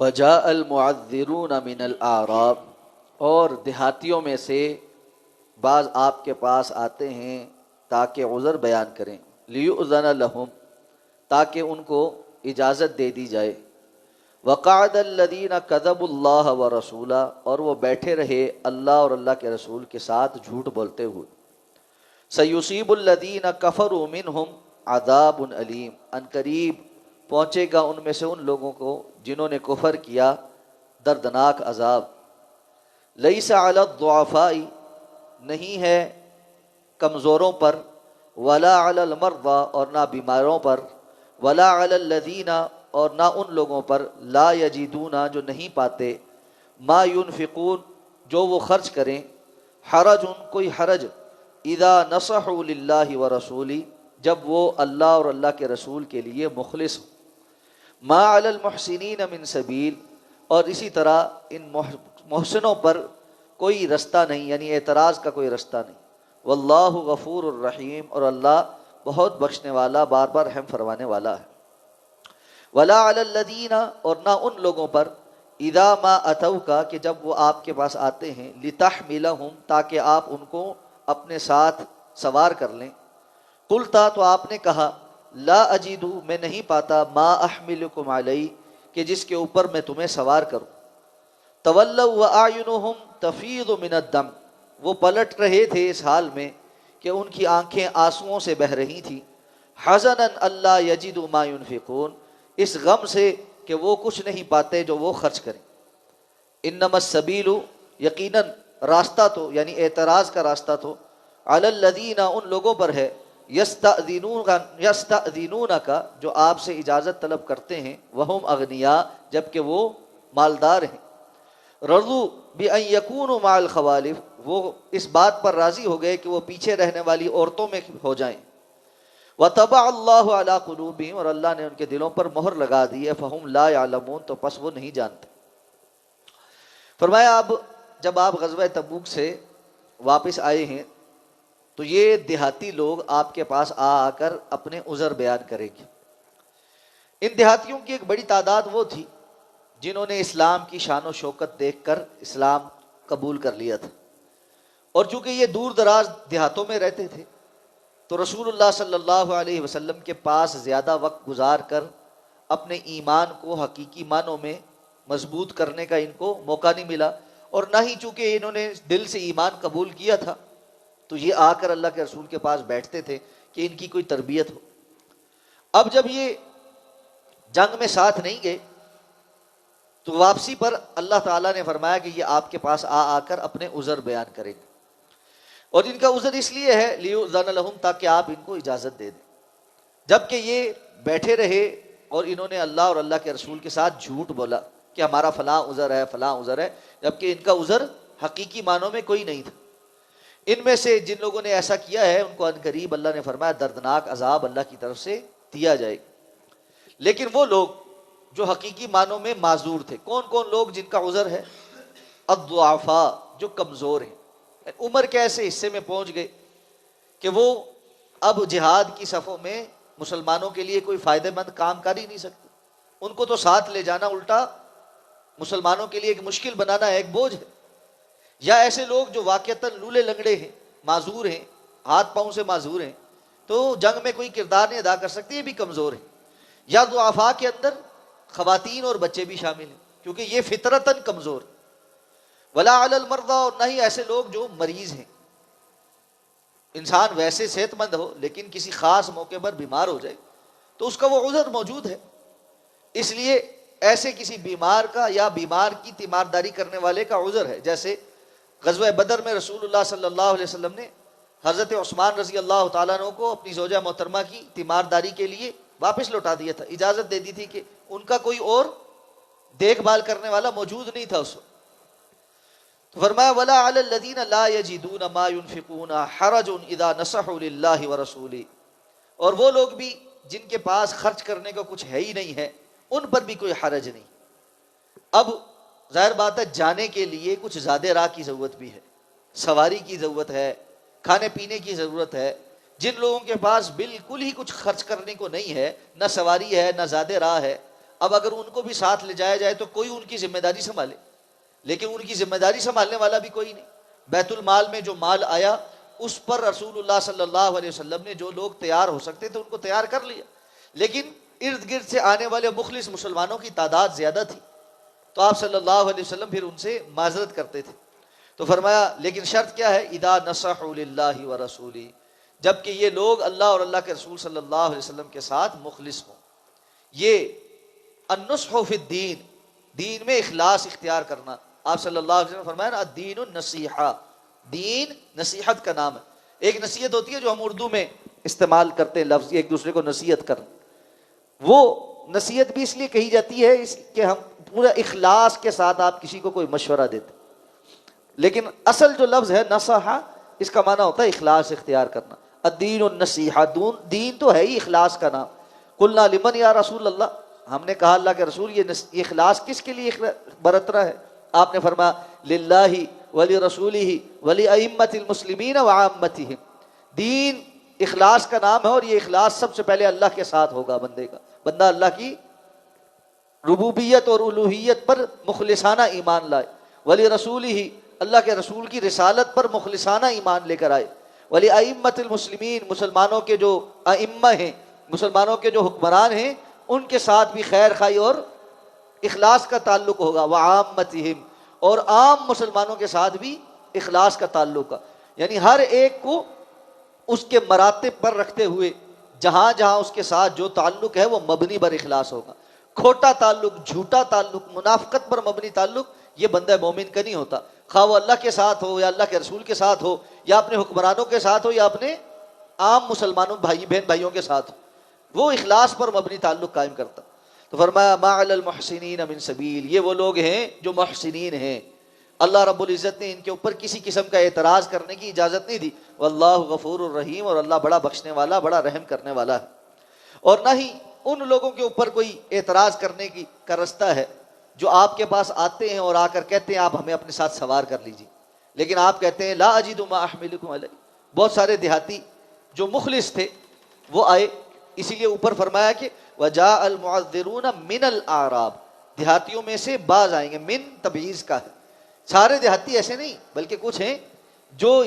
وجاء المعذرون من الاعراب، اور دیہاتیوں میں سے بعض آپ کے پاس آتے ہیں تاکہ عذر بیان کریں، لیؤذن لہم، تاکہ ان کو اجازت دے دی جائے، وقعد الذین کذبوا اللہ ورسولہ، اور وہ بیٹھے رہے اللہ اور اللہ کے رسول کے ساتھ جھوٹ بولتے ہوئے، سیصیب الذین کفروا منہم عذاب علیم، ان قریب پہنچے گا ان میں سے ان لوگوں کو جنہوں نے کفر کیا دردناک عذاب، لیس علی الضعفاء، نہیں ہے کمزوروں پر، ولا علی المرضى، اور نہ بیماروں پر، ولا علی الذین، اور نہ ان لوگوں پر، لا یجدون، جو نہیں پاتے، ما ينفقون، جو وہ خرچ کریں، حرج، کوئی حرج، اذا نصحوا للہ ورسولہ، جب وہ اللہ اور اللہ کے رسول کے لیے مخلص ہوں، ما علی المحسنین من سبیل، اور اسی طرح ان محسنوں پر کوئی رستہ نہیں، یعنی اعتراض کا کوئی رستہ نہیں، واللہ غفور الرحیم، اور اللہ بہت بخشنے والا، بار بار رحم فرمانے والا ہے، ولا علی الذین، اور نہ ان لوگوں پر، اذا ما اتوک، کہ جب وہ آپ کے پاس آتے ہیں، لتحملہم، تاکہ آپ ان کو اپنے ساتھ سوار کر لیں، قلتا، تو آپ نے کہا، لا اجد، میں نہیں پاتا، ما احملکم علیہ، کہ جس کے اوپر میں تمہیں سوار کروں، تولوا واعینہم تفیض من الدم، وہ پلٹ رہے تھے اس حال میں کہ ان کی آنکھیں آنسوؤں سے بہہ رہی تھیں، حزنا الا یجدوا ما ينفقون، اس غم سے کہ وہ کچھ نہیں پاتے جو وہ خرچ کریں، انما السبیل، یقیناً راستہ تو، یعنی اعتراض کا راستہ تو، علی الذین، ان لوگوں پر ہے، یستأذنونک، جو آپ سے اجازت طلب کرتے ہیں، وہم اغنیاء، جبکہ وہ مالدار ہیں، رضوا بأن یکونوا مع الخوالف، وہ اس بات پر راضی ہو گئے کہ وہ پیچھے رہنے والی عورتوں میں ہو جائیں، وطبع اللہ علی قلوبہم، اور اللہ نے ان کے دلوں پر مہر لگا دی ہے، فہم لا یعلمون، تو پس وہ نہیں جانتے۔ فرمایا اب جب آپ غزوہ تبوک سے واپس آئے ہیں تو یہ دیہاتی لوگ آپ کے پاس آ کر اپنے عذر بیان کریں گے۔ ان دیہاتیوں کی ایک بڑی تعداد وہ تھی جنہوں نے اسلام کی شان و شوکت دیکھ کر اسلام قبول کر لیا تھا، اور چونکہ یہ دور دراز دیہاتوں میں رہتے تھے تو رسول اللہ صلی اللہ علیہ وسلم کے پاس زیادہ وقت گزار کر اپنے ایمان کو حقیقی معنوں میں مضبوط کرنے کا ان کو موقع نہیں ملا، اور نہ ہی چونکہ انہوں نے دل سے ایمان قبول کیا تھا تو یہ آ کر اللہ کے رسول کے پاس بیٹھتے تھے کہ ان کی کوئی تربیت ہو۔ اب جب یہ جنگ میں ساتھ نہیں گئے تو واپسی پر اللہ تعالیٰ نے فرمایا کہ یہ آپ کے پاس آ کر اپنے عذر بیان کریں گے، اور ان کا عذر اس لیے ہے لیؤذن لہم، تاکہ آپ ان کو اجازت دے دیں، جبکہ یہ بیٹھے رہے اور انہوں نے اللہ اور اللہ کے رسول کے ساتھ جھوٹ بولا کہ ہمارا فلاں عذر ہے، فلاں عذر ہے، جبکہ ان کا عذر حقیقی معنوں میں کوئی نہیں تھا۔ ان میں سے جن لوگوں نے ایسا کیا ہے ان کو عنقریب اللہ نے فرمایا دردناک عذاب اللہ کی طرف سے دیا جائے گا۔ لیکن وہ لوگ جو حقیقی معنوں میں معذور تھے، کون کون لوگ جن کا عذر ہے؟ الضعفاء، جو کمزور ہیں، عمر کے ایسے حصے میں پہنچ گئے کہ وہ اب جہاد کی صفوں میں مسلمانوں کے لیے کوئی فائدہ مند کام کر ہی نہیں سکتے، ان کو تو ساتھ لے جانا الٹا مسلمانوں کے لیے ایک مشکل بنانا ہے، ایک بوجھ ہے۔ یا ایسے لوگ جو واقعتاً لولے لنگڑے ہیں، معذور ہیں، ہاتھ پاؤں سے معذور ہیں، تو جنگ میں کوئی کردار نہیں ادا کر سکتے، یہ بھی کمزور ہیں۔ یا ضعفاء کے اندر خواتین اور بچے بھی شامل ہیں کیونکہ یہ فطرتاً کمزور، ولا علی المرضى، اور نہ ہی ایسے لوگ جو مریض ہیں۔ انسان ویسے صحت مند ہو لیکن کسی خاص موقع پر بیمار ہو جائے تو اس کا وہ عذر موجود ہے، اس لیے ایسے کسی بیمار کا یا بیمار کی تیمارداری کرنے والے کا عذر ہے۔ جیسے غزوہ بدر میں رسول اللہ صلی اللہ علیہ وسلم نے حضرت عثمان رضی اللہ تعالیٰ عنہ کو اپنی زوجہ محترمہ کی تیمارداری کے لیے واپس لوٹا دیا تھا، اجازت دے دی تھی کہ ان کا کوئی اور دیکھ بھال کرنے والا موجود نہیں تھا اس وقت۔ تو فرمایا ولا علی الذین لا یجدون ما ينفقون حرج اذا نصحوا للہ ورسولہ، اور وہ لوگ بھی جن کے پاس خرچ کرنے کا کچھ ہے ہی نہیں ہے ان پر بھی کوئی حرج نہیں۔ اب ظاہر بات ہے جانے کے لیے کچھ زیادہ راہ کی ضرورت بھی ہے، سواری کی ضرورت ہے، کھانے پینے کی ضرورت ہے۔ جن لوگوں کے پاس بالکل ہی کچھ خرچ کرنے کو نہیں ہے، نہ سواری ہے نہ زیادہ راہ ہے، اب اگر ان کو بھی ساتھ لے جایا جائے تو کوئی ان کی ذمہ داری سنبھالے، لیکن ان کی ذمہ داری سنبھالنے والا بھی کوئی نہیں۔ بیت المال میں جو مال آیا اس پر رسول اللہ صلی اللہ علیہ وسلم نے جو لوگ تیار ہو سکتے تھے ان کو تیار کر لیا، لیکن ارد گرد سے آنے والے مخلص مسلمانوں کی تعداد زیادہ تھی، تو آپ صلی اللہ علیہ وسلم پھر ان سے معذرت کرتے تھے۔ تو فرمایا لیکن شرط کیا ہے؟ اذا نصحوا للہ ورسولہ، جب کہ یہ لوگ اللہ اور اللہ کے رسول صلی اللہ علیہ وسلم کے ساتھ مخلص ہوں۔ یہ النصح فی الدین، دین میں اخلاص اختیار کرنا۔ آپ صلی اللہ علیہ وسلم نے فرمایا نا الدین النصیحہ، دین نصیحت کا نام ہے۔ ایک نصیحت ہوتی ہے جو ہم اردو میں استعمال کرتے ہیں لفظ، ایک دوسرے کو نصیحت کرنا، وہ نصیحت بھی اس لیے کہی جاتی ہے اس کہ ہم پورا اخلاص کے ساتھ آپ کسی کو کوئی مشورہ دیتے، لیکن اصل جو لفظ ہے نصحہ، اس کا معنی ہوتا ہے اخلاص اختیار کرنا۔ الدین النصیحہ، دین تو ہے ہی اخلاص کا نام۔ قلنا لمن یا رسول اللہ، ہم نے کہا اللہ کے رسول یہ اخلاص کس کے لیے برت رہا ہے؟ آپ نے فرمایا للہ ولرسولہ ولائمۃ المسلمین وعامتہم، دین اخلاص کا نام ہے، اور یہ اخلاص سب سے پہلے اللہ کے ساتھ ہوگا بندے کا۔ بندہ اللہ کی ربوبیت اور الوہیت پر مخلصانہ ایمان لائے، ولرسولہ، اللہ کے رسول کی رسالت پر مخلصانہ ایمان لے کر آئے، ولائمۃ المسلمین، مسلمانوں کے جو ائمہ ہیں، مسلمانوں کے جو حکمران ہیں، ان کے ساتھ بھی خیر خواہی اور اخلاص کا تعلق ہوگا، وعامتہم، اور عام مسلمانوں کے ساتھ بھی اخلاص کا تعلق ہے، یعنی ہر ایک کو اس کے مراتب پر رکھتے ہوئے جہاں جہاں اس کے ساتھ جو تعلق ہے وہ مبنی بر اخلاص ہوگا۔ کھوٹا تعلق، جھوٹا تعلق، منافقت پر مبنی تعلق یہ بندہ مومن کا نہیں ہوتا، خواہ وہ اللہ کے ساتھ ہو یا اللہ کے رسول کے ساتھ ہو یا اپنے حکمرانوں کے ساتھ ہو یا اپنے عام مسلمانوں بہن بھائیوں کے ساتھ ہو، وہ اخلاص پر مبنی تعلق قائم کرتا۔ تو فرمایا ما علی المحسنین من سبیل، یہ وہ لوگ ہیں جو محسنین ہیں، اللہ رب العزت نے ان کے اوپر کسی قسم کا اعتراض کرنے کی اجازت نہیں دی۔ واللہ غفور الرحیم، اور اللہ بڑا بخشنے والا، بڑا رحم کرنے والا ہے۔ اور نہ ہی ان لوگوں کے اوپر کوئی اعتراض کرنے کی کا رستہ ہے جو آپ کے پاس آتے ہیں اور آ کر کہتے ہیں آپ ہمیں اپنے ساتھ سوار کر لیجیے، لیکن آپ کہتے ہیں لا اجد ما احملکم علیہ۔ بہت سارے دیہاتی جو مخلص تھے وہ آئے، اسی لیے اوپر فرمایا کہ وجاء المعذرون من الاعراب، دیہاتیوں میں سے بعض آئیں گے، من تبعیض کا ہے، سارے دیہاتی ایسے نہیں بلکہ کچھ ہیں جو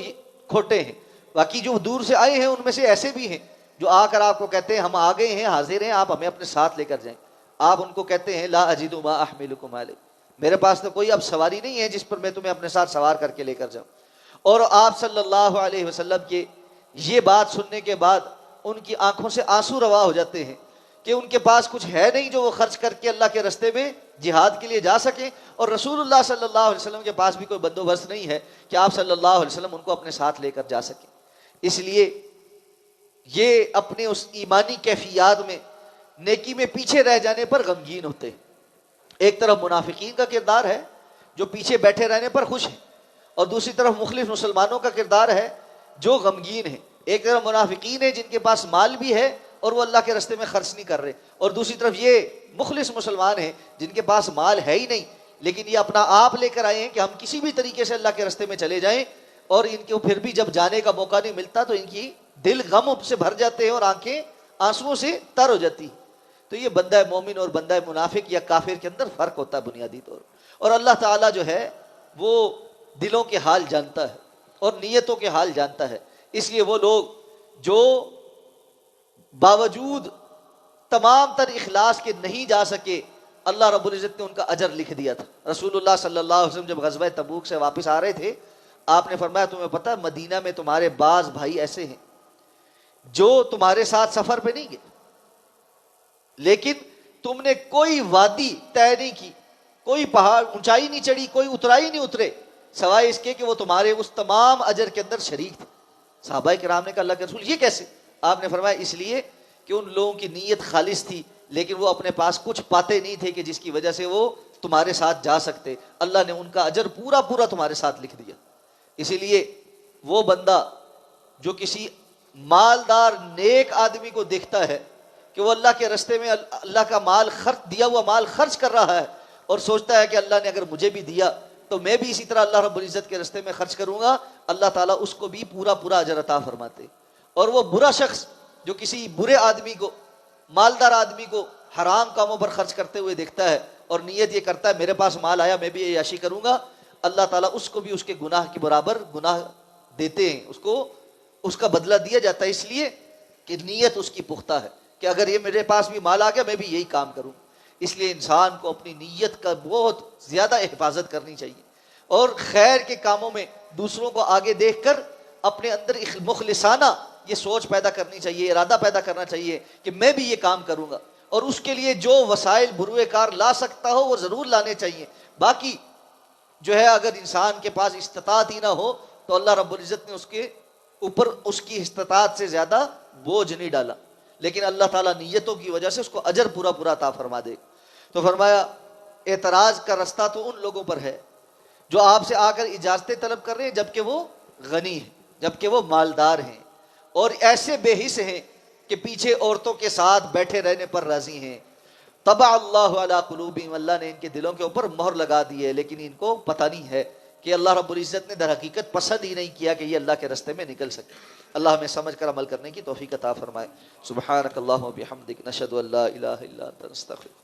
کھوٹے ہیں، باقی جو دور سے آئے ہیں ان میں سے ایسے بھی ہیں جو آ کر آپ کو کہتے ہیں ہم آ گئے ہیں، حاضر ہیں، آپ ہمیں اپنے ساتھ لے کر جائیں۔ آپ ان کو کہتے ہیں لا اجد ما احملکم علیہ، میرے پاس تو کوئی اب سواری نہیں ہے جس پر میں تمہیں اپنے ساتھ سوار کر کے لے کر جاؤں۔ اور آپ صلی اللہ علیہ وسلم کے یہ بات سننے کے بعد ان کی آنکھوں سے آنسو روا ہو جاتے ہیں کہ ان کے پاس کچھ ہے نہیں جو وہ خرچ کر کے اللہ کے رستے میں جہاد کے لیے جا سکیں، اور رسول اللہ صلی اللہ علیہ وسلم کے پاس بھی کوئی بندوبست نہیں ہے کہ آپ صلی اللہ علیہ وسلم ان کو اپنے ساتھ لے کر جا سکیں۔ اس لیے یہ اپنے اس ایمانی کیفیات میں نیکی میں پیچھے رہ جانے پر غمگین ہوتے ہیں۔ ایک طرف منافقین کا کردار ہے جو پیچھے بیٹھے رہنے پر خوش ہیں، اور دوسری طرف مخلص مسلمانوں کا کردار ہے جو غمگین ہیں۔ ایک طرف منافقین ہیں جن کے پاس مال بھی ہے اور وہ اللہ کے راستے میں خرچ نہیں کر رہے، اور دوسری طرف یہ مخلص مسلمان ہیں جن کے پاس مال ہے ہی نہیں لیکن یہ اپنا آپ لے کر آئے ہیں کہ ہم کسی بھی طریقے سے اللہ کے راستے میں چلے جائیں، اور ان کو پھر بھی جب جانے کا موقع نہیں ملتا تو ان کی دل غم سے بھر جاتے ہیں اور آنکھیں آنسوؤں سے تر ہو جاتی۔ تو یہ بندہ مومن اور بندہ منافق یا کافر کے اندر فرق ہوتا ہے بنیادی طور پر، اور اللہ تعالیٰ جو ہے وہ دلوں کے حال جانتا ہے اور نیتوں کے حال جانتا ہے۔ اس لیے وہ لوگ جو باوجود تمام تر اخلاص کے نہیں جا سکے، اللہ رب العزت نے ان کا اجر لکھ دیا تھا۔ رسول اللہ صلی اللہ علیہ وسلم جب غزوہ تبوک سے واپس آ رہے تھے، آپ نے فرمایا تمہیں پتہ ہے مدینہ میں تمہارے بعض بھائی ایسے ہیں جو تمہارے ساتھ سفر پہ نہیں گئے، لیکن تم نے کوئی وادی طے نہیں کی، کوئی پہاڑ اونچائی نہیں چڑھی، کوئی اترائی نہیں اترے، سوائے اس کے کہ وہ تمہارے اس تمام اجر کے اندر شریک تھے۔ صحابہ کرام نے کہا اللہ کے رسول یہ کیسے؟ آپ نے فرمایا اس لیے کہ ان لوگوں کی نیت خالص تھی، لیکن وہ اپنے پاس کچھ پاتے نہیں تھے کہ جس کی وجہ سے وہ تمہارے ساتھ جا سکتے، اللہ نے ان کا اجر پورا پورا تمہارے ساتھ لکھ دیا۔ اسی لیے وہ بندہ جو کسی مالدار نیک آدمی کو دیکھتا ہے کہ وہ اللہ کے راستے میں اللہ کا مال خرچ دیا ہوا مال خرچ کر رہا ہے اور سوچتا ہے کہ اللہ نے اگر مجھے بھی دیا تو میں بھی اسی طرح اللہ رب العزت کے راستے میں خرچ کروں گا، اللہ تعالیٰ اس کو بھی پورا پورا اجر عطا فرماتے۔ اور وہ برا شخص جو کسی برے آدمی کو، مالدار آدمی کو حرام کاموں پر خرچ کرتے ہوئے دیکھتا ہے اور نیت یہ کرتا ہے میرے پاس مال آیا میں بھی عیاشی کروں گا، اللہ تعالیٰ اس کو بھی اس کے گناہ کے برابر گناہ دیتے ہیں، اس کو اس کا بدلہ دیا جاتا ہے، اس لیے کہ نیت اس کی پختہ ہے کہ اگر یہ میرے پاس بھی مال آ گیا میں بھی یہی کام کروں۔ اس لیے انسان کو اپنی نیت کا بہت زیادہ حفاظت کرنی چاہیے، اور خیر کے کاموں میں دوسروں کو آگے دیکھ کر اپنے اندر مخلصانہ یہ سوچ پیدا کرنی چاہیے، ارادہ پیدا کرنا چاہیے کہ میں بھی یہ کام کروں گا، اور اس کے لیے جو وسائل بروئے کار لا سکتا ہو وہ ضرور لانے چاہیے۔ باقی جو ہے اگر انسان کے پاس استطاعت ہی نہ ہو تو اللہ رب العزت نے اس کے اوپر اس کی استطاعت سے زیادہ بوجھ نہیں ڈالا، لیکن اللہ تعالیٰ نیتوں کی وجہ سے اس کو اجر پورا پورا عطا فرما دے۔ تو فرمایا اعتراض کا رستہ تو ان لوگوں پر ہے جو آپ سے آ کر اجازتیں طلب کر رہے ہیں جبکہ وہ غنی ہیں، جبکہ وہ مالدار ہیں، اور ایسے بے حس ہیں کہ پیچھے عورتوں کے ساتھ بیٹھے رہنے پر راضی ہیں۔ طبع اللہ علی قلوبہم، اللہ نے ان کے دلوں کے اوپر مہر لگا دی ہے، لیکن ان کو پتہ نہیں ہے کہ اللہ رب العزت نے در حقیقت پسند ہی نہیں کیا کہ یہ اللہ کے راستے میں نکل سکے۔ اللہ ہمیں سمجھ کر عمل کرنے کی توفیق عطا فرمائے۔ سبحانک اللہم و بحمدک، نشہد ان لا الہ الا انت، نستغفرک۔